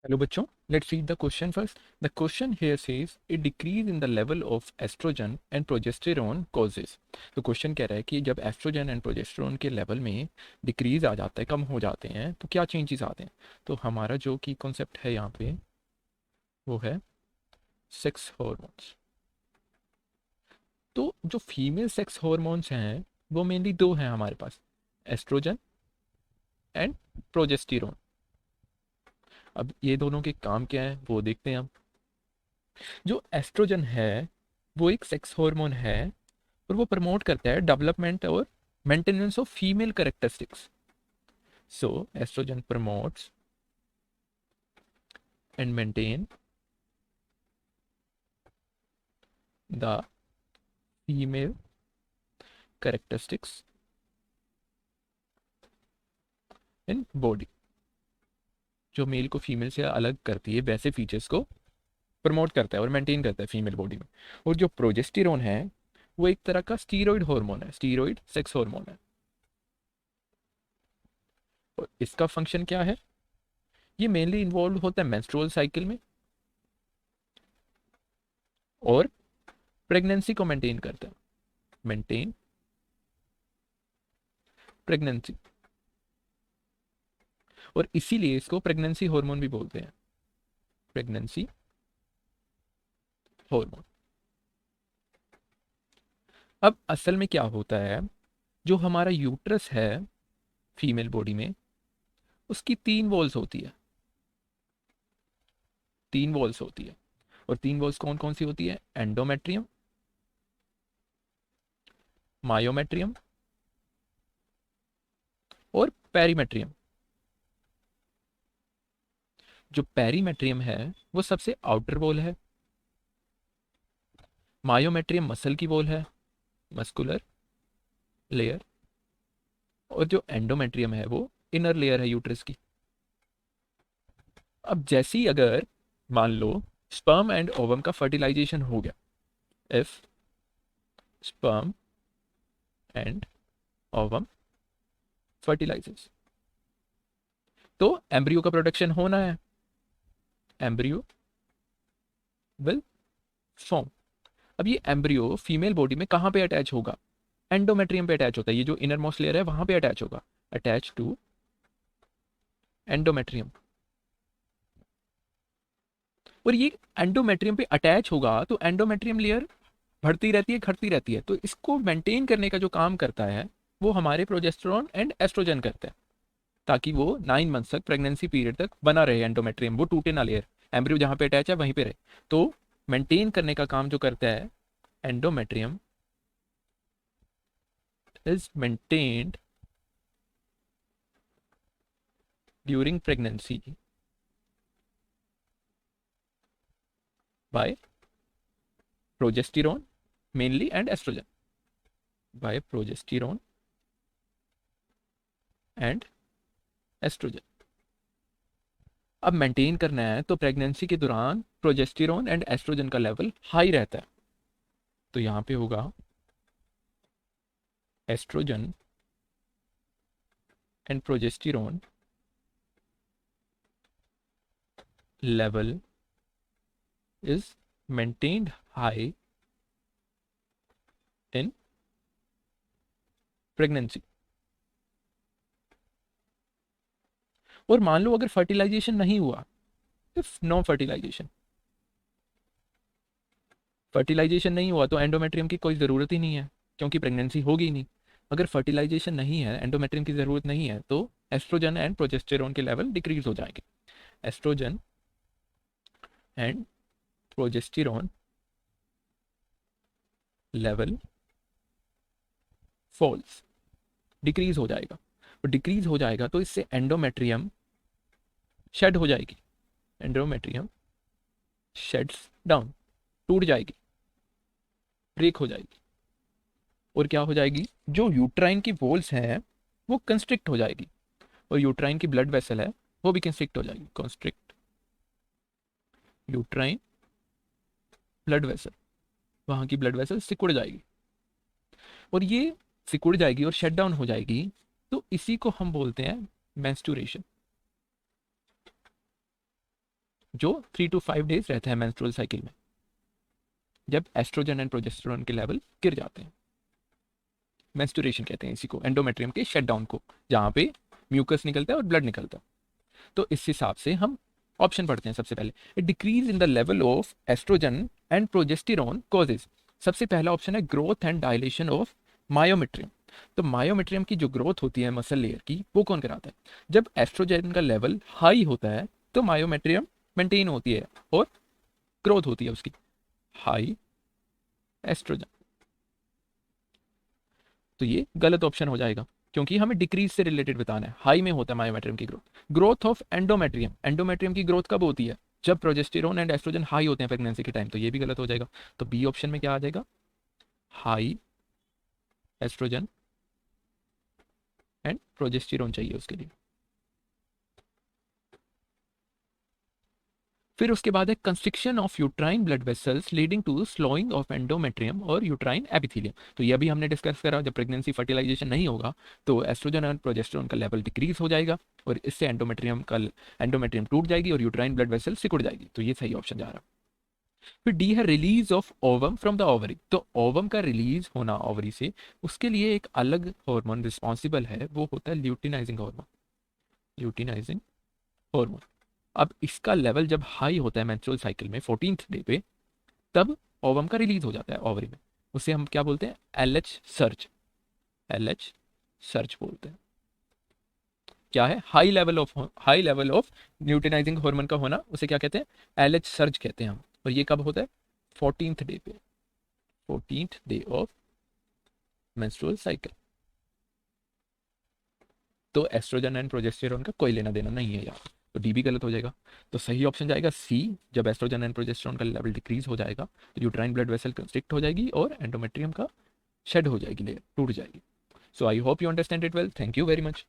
Hello बच्चों, let's read the question first. The question here says a decrease in the level of estrogen and progesterone causes. तो question कह रहा है कि जब एस्ट्रोजन एंड प्रोजेस्टेरोन के लेवल में डिक्रीज आ जाता है, कम हो जाते हैं, तो क्या चेंजेस आते हैं। तो हमारा जो की कॉन्सेप्ट है यहाँ पे वो है सेक्स हॉर्मोन्स। तो जो फीमेल सेक्स हॉर्मोन्स हैं वो मेनली दो हैं हमारे पास, एस्ट्रोजन एंड प्रोजेस्टेरोन। अब ये दोनों के काम क्या है वो देखते हैं हम। जो एस्ट्रोजन है वो एक सेक्स हार्मोन है और वो प्रमोट करता है डेवलपमेंट और maintenance of female characteristics. So oestrogen promotes and maintain the female characteristics in body. जो मेल को फीमेल से अलग करती है वैसे फीचर्स को प्रमोट करता है और मेंटेन करता है फीमेल बॉडी में। और जो प्रोजेस्टेरोन है वो एक तरह का स्टीरॉयड हार्मोन है, स्टीरॉयड सेक्स हार्मोन है। और इसका फंक्शन क्या है, ये मेनली इन्वॉल्व होता है मेंस्ट्रुअल साइकिल में और प्रेगनेंसी को मेंटेन करता है, मेंटेन प्रेगनेंसी। और इसीलिए इसको प्रेगनेंसी हार्मोन भी बोलते हैं, प्रेगनेंसी हार्मोन। अब असल में क्या होता है, जो हमारा यूट्रस है फीमेल बॉडी में उसकी तीन वॉल्स होती है, तीन वॉल्स होती है। और तीन वॉल्स कौन कौन सी होती है, एंडोमेट्रियम, मायोमेट्रियम और पेरीमेट्रियम। जो पेरीमेट्रियम है वो सबसे आउटर वॉल है, मायोमेट्रियम मसल की वॉल है, मस्कुलर लेयर। और जो एंडोमेट्रियम है वो इनर लेयर है यूट्रस की। अब जैसे ही अगर मान लो स्पर्म एंड ओवम का फर्टिलाइजेशन हो गया, इफ स्पर्म एंड ओवम फर्टिलाइजेस, तो एम्ब्रियो का प्रोडक्शन होना है, एम्ब्रियो विल फॉर्म। अब ये एम्ब्रियो फीमेल बॉडी में कहाँ पे अटैच होगा, एंडोमेट्रियम पे अटैच होता है, ये जो इनर मोस्ट लेयर है वहां पे अटैच होगा, अटैच टू एंडोमेट्रियम। और ये एंडोमेट्रियम पे अटैच होगा तो एंडोमेट्रियम लेयर बढ़ती रहती है, घटती रहती है। तो इसको मेंटेन करने का जो काम करता है वो हमारे प्रोजेस्टेरोन एंड एस्ट्रोजन करते हैं, ताकि वो 9 मंथ तक, प्रेगनेंसी पीरियड तक बना रहे एंडोमेट्रियम, वो टूटे ना लेयर, एम्ब्रियो जहाँ पे अटैच है वहीं पे रहे। तो मेंटेन करने का काम जो करता है endometrium is maintained during pregnancy by progesterone mainly and oestrogen, by progesterone and oestrogen. अब मेंटेन करना है तो प्रेगनेंसी के दौरान प्रोजेस्टेरोन एंड एस्ट्रोजन का लेवल हाई रहता है। तो यहाँ पे होगा oestrogen and progesterone level is maintained high in pregnancy। और मान लो अगर फर्टिलाइजेशन नहीं हुआ, इफ नो फर्टिलाइजेशन, फर्टिलाइजेशन नहीं हुआ तो एंडोमेट्रियम की कोई ज़रूरत ही नहीं है, क्योंकि प्रेगनेंसी होगी ही नहीं। अगर फर्टिलाइजेशन नहीं है, एंडोमेट्रियम की ज़रूरत नहीं है, तो एस्ट्रोजन एंड प्रोजेस्टेरोन के लेवल डिक्रीज हो जाएंगे। Oestrogen and progesterone level falls, decrease हो जाएगा। और डिक्रीज हो जाएगा तो इससे एंडोमेट्रियम शेड हो जाएगी, एंडोमेट्रियम शेड्स डाउन, टूट जाएगी, ब्रेक हो जाएगी। और क्या हो जाएगी, जो यूट्राइन की वॉल्स हैं वो कंस्ट्रिक्ट हो जाएगी, और यूट्राइन की ब्लड वेसल है वो भी कंस्ट्रिक्ट हो जाएगी, कंस्ट्रिक्ट यूट्राइन ब्लड वेसल, वहाँ की ब्लड वेसल सिकुड़ जाएगी। और ये सिकुड़ जाएगी और शट डाउन हो जाएगी, तो इसी को हम बोलते हैं मेंस्ट्रुएशन। जो 3 to 5 डेज रहता है मेंस्ट्रुअल साइकिल में, जब एस्ट्रोजन एंड प्रोजेस्टेरोन के लेवल गिर जाते हैं। मेंस्ट्रुएशन कहते हैं इसी को, एंडोमेट्रियम के शटडाउन को, जहाँ पे म्यूकस निकलता है और ब्लड निकलता है। तो इस हिसाब से हम ऑप्शन पढ़ते हैं सबसे पहले, a decrease in the level of oestrogen and progesterone causes. सबसे पहला ऑप्शन है growth and dilation of myometrium. तो मायोमेट्रियम की जो ग्रोथ होती है मसल लेयर की, वो कौन कराता है? जब एस्ट्रोजन का लेवल हाई होता है तो मायोमेट्रियम मेंटेन होती है और ग्रोथ होती है उसकी, हाई एस्ट्रोजन। तो ये गलत ऑप्शन हो जाएगा, क्योंकि हमें डिक्रीज से रिलेटेड बताना है। हाई में होता है मायोमेट्रियम की growth. Growth of endometrium, endometrium की ग्रोथ कब होती है? जब प्रोजेस्टेरोन एंड एस्ट्रोजन हाई होते हैं प्रेगनेंसी के टाइम। तो ये भी गलत हो जाएगा। तो बी ऑप्शन में क्या आ जाएगा? हाई एस्ट्रोजन एंड प्रोजेस्टेरोन चाहिए उसके लिए। फिर उसके बाद है constriction of uterine blood vessels leading to slowing of endometrium और यूट्राइन एपिथेलियम। तो ये भी हमने डिस्कस करा, जब प्रेगनेंसी फर्टिलाइजेशन नहीं होगा तो एस्ट्रोजन और प्रोजेस्टेरोन का लेवल डिक्रीज हो जाएगा और इससे एंडोमेट्रियम टूट जाएगी और यूट्राइन ब्लड वेसल सिकुड़ जाएगी। तो ये सही ऑप्शन जा रहा है। फिर डी है release of ovum from the ovary. तो ओवम का रिलीज होना ओवरी से, उसके लिए एक अलग हार्मोन रिस्पॉन्सिबल है, वो होता है ल्यूटिनाइजिंग हार्मोन। Luteinizing hormone. अब इसका लेवल जब हाई होता है मेंस्ट्रुअल साइकिल में 14th डे पे, तब ओवम का रिलीज हो जाता है ओवरी में। उसे हम क्या बोलते हैं? LH surge. एलएच सर्ज बोलते हैं। क्या है? High level of luteinizing hormone का होना, उसे क्या कहते हैं? एलएच सर्ज कहते हैं हम। और ये कब होता है? 14th डे पे, 14th day of menstrual cycle. तो एस्ट्रोजन एंड प्रोजेस्टेरोन का कोई लेना देना नहीं है यहाँ, तो डी भी गलत हो जाएगा। तो सही ऑप्शन जाएगा सी। जब एस्ट्रोजन एंड प्रोजेस्टेरोन का लेवल डिक्रीज हो जाएगा तो यूट्राइन ब्लड वेसल कंस्ट्रिक्ट हो जाएगी और एंडोमेट्रियम का शेड हो जाएगी, लेयर टूट जाएगी। So I hope you understand it well. Thank you very much.